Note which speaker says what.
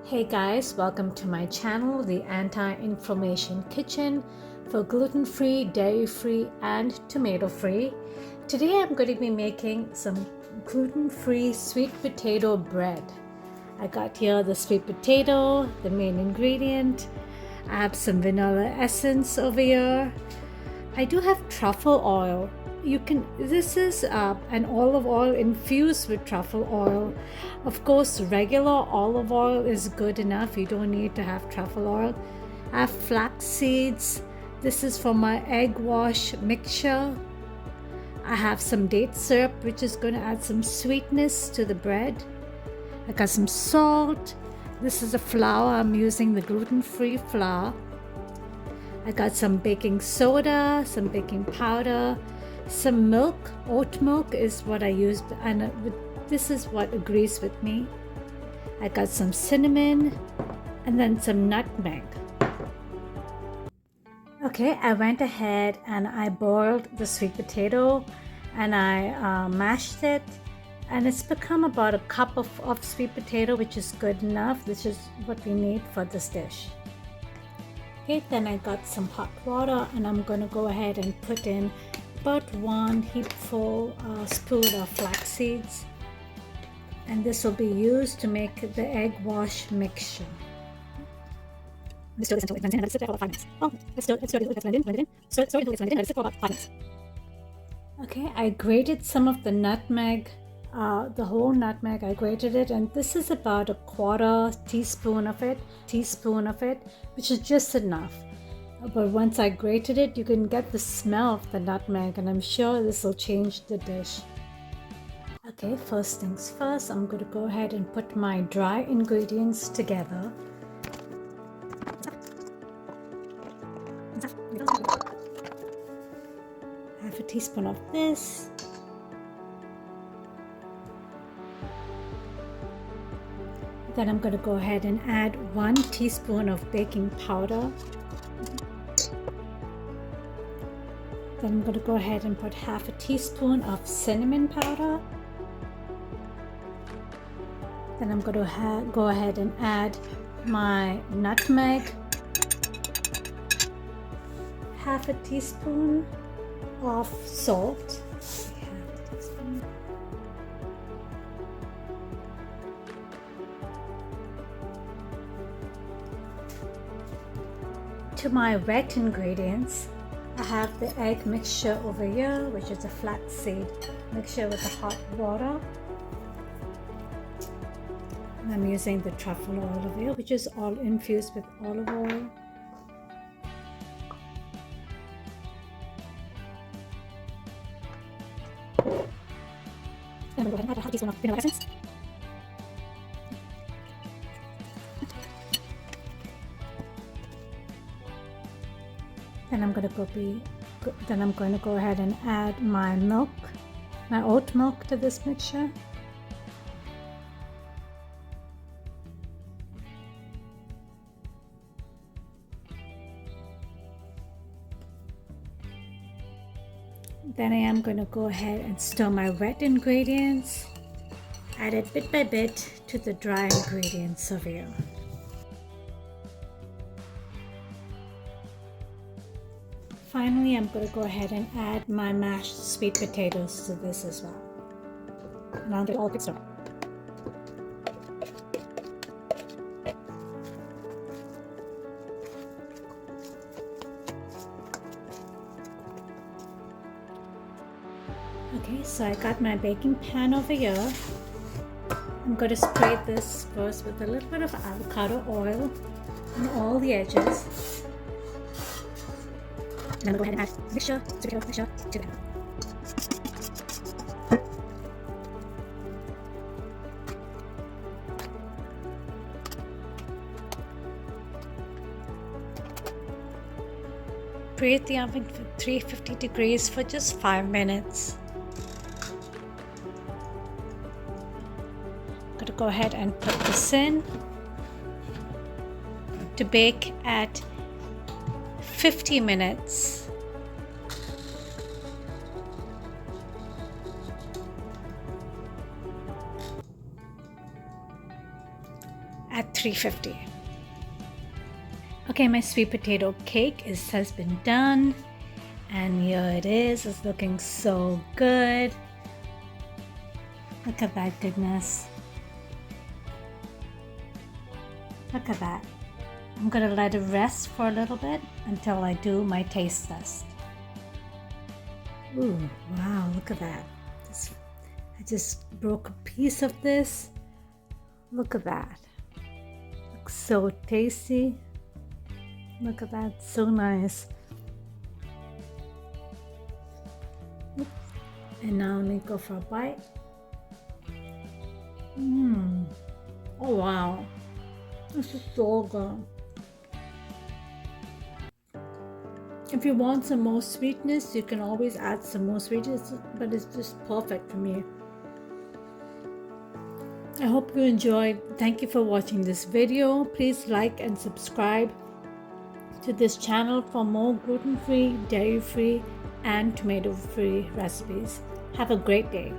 Speaker 1: Hey guys, welcome to my channel, the Anti-Inflammation Kitchen for gluten-free, dairy-free and tomato-free. Today I'm going to be making some gluten-free sweet potato bread. I got here the sweet potato, the main ingredient. I have some vanilla essence over here. I do have truffle oil. This is an olive oil infused with truffle oil. Of course, regular olive oil is good enough. You don't need to have truffle oil. I have flax seeds. This is for my egg wash mixture. I have some date syrup, which is going to add some sweetness to the bread. I got some salt. This is the flour. I'm using the gluten-free flour. I got some baking soda, some baking powder, some milk. Oat milk is what I used, and this is what agrees with me. I got some cinnamon and then some nutmeg. Okay, I went ahead and I boiled the sweet potato and I mashed it, and it's become about a cup of sweet potato, which is good enough. This is what we need for this dish. Okay, then I got some hot water and I'm going to go ahead and put in about 1 heapful spoon of flax seeds, and this will be used to make the egg wash mixture. Let's stir this until it's blended in. Let it sit there for about 5 minutes. Oh, let's stir it until it's blended in. Stir it until it's blended in. Let it sit for about 5 minutes. Okay, I grated some of the nutmeg, the whole nutmeg. I grated it, and this is about a 1/4 teaspoon of it, which is just enough. But once I grated it, you can get the smell of the nutmeg, and I'm sure this will change the dish. Okay, first things first, I'm going to go ahead and put my dry ingredients together. Half a teaspoon of this. Then I'm going to go ahead and add 1 teaspoon of baking powder. Then I'm going to go ahead and put half a teaspoon of cinnamon powder. Then I'm going to go ahead and add my nutmeg, half a teaspoon of salt. To my wet ingredients, I have the egg mixture over here, which is a flaxseed mixture with the hot water. And I'm using the truffle oil over here, which is all infused with olive oil. Then I'm going to go ahead and add a half teaspoon of vanilla essence. Then I'm going to go ahead and add my milk, my oat milk, to this mixture. Then I am going to go ahead and stir my wet ingredients, add it bit by bit to the dry ingredients over here. Finally, I'm going to go ahead and add my mashed sweet potatoes to this as well. And I'll get it all mixed up. Okay, so I got my baking pan over here. I'm going to spray this first with a little bit of avocado oil on all the edges. And I'm going to go ahead and add mixture to that. Preheat the oven for 350 degrees for just 5 minutes. I'm going to go ahead and put this in to bake at 50 minutes. at 350. Okay, my sweet potato cake has been done, and here it is. It's looking so good. Look at that goodness. Look at that. I'm gonna let it rest for a little bit until I do my taste test. Ooh, wow, look at that. I just broke a piece of this. Look at that. Looks so tasty. Look at that, so nice. And now let me go for a bite. Oh wow, this is so good. If you want some more sweetness, you can always add some more sweetness, but it's just perfect for me. I hope you enjoyed. Thank you for watching this video. Please like and subscribe to this channel for more gluten-free, dairy-free, and tomato-free recipes. Have a great day.